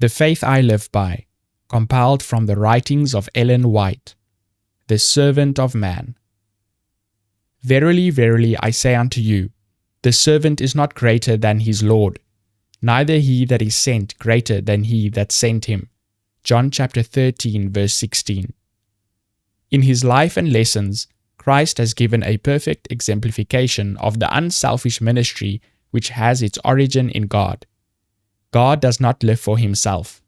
The Faith I Live By, compiled from the writings of Ellen White, the servant of man. Verily, verily, I say unto you, the servant is not greater than his Lord, neither he that is sent greater than he that sent him. John chapter 13, verse 16. In his life and lessons, Christ has given a perfect exemplification of the unselfish ministry which has its origin in God. God does not live for himself.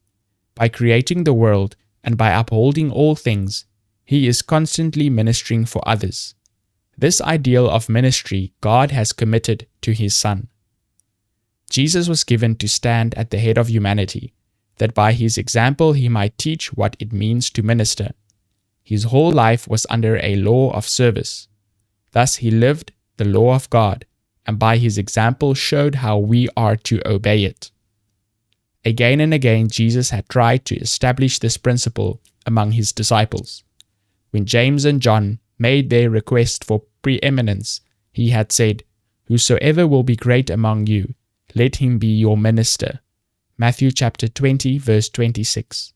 By creating the world and by upholding all things, he is constantly ministering for others. This ideal of ministry God has committed to his Son. Jesus was given to stand at the head of humanity, that by his example he might teach what it means to minister. His whole life was under a law of service. Thus he lived the law of God, and by his example showed how we are to obey it. Again and again Jesus had tried to establish this principle among his disciples. When James and John made their request for preeminence, he had said, "Whosoever will be great among you, let him be your minister." Matthew chapter 20, verse 26.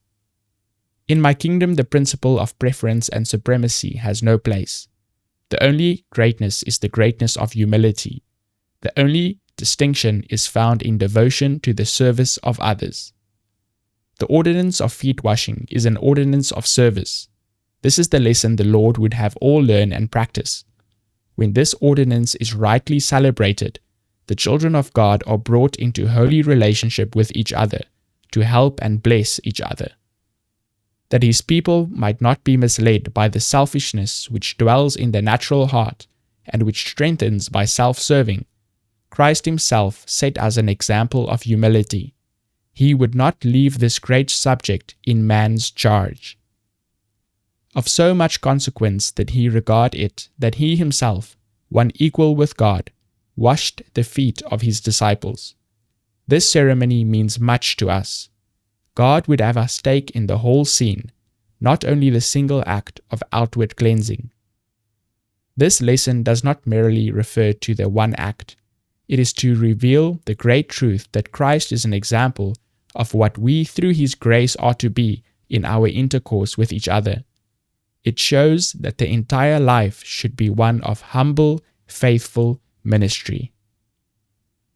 In my kingdom, the principle of preference and supremacy has no place. The only greatness is the greatness of humility. The only distinction is found in devotion to the service of others. The ordinance of feet washing is an ordinance of service. This is the lesson the Lord would have all learn and practice. When this ordinance is rightly celebrated, the children of God are brought into holy relationship with each other, to help and bless each other. That his people might not be misled by the selfishness which dwells in the natural heart, and which strengthens by self-serving, Christ himself set as an example of humility. He would not leave this great subject in man's charge. Of so much consequence did he regard it that he himself, one equal with God, washed the feet of his disciples. This ceremony means much to us. God would have us take in the whole scene, not only the single act of outward cleansing. This lesson does not merely refer to the one act. It is to reveal the great truth that Christ is an example of what we through his grace are to be in our intercourse with each other. It shows that the entire life should be one of humble, faithful ministry.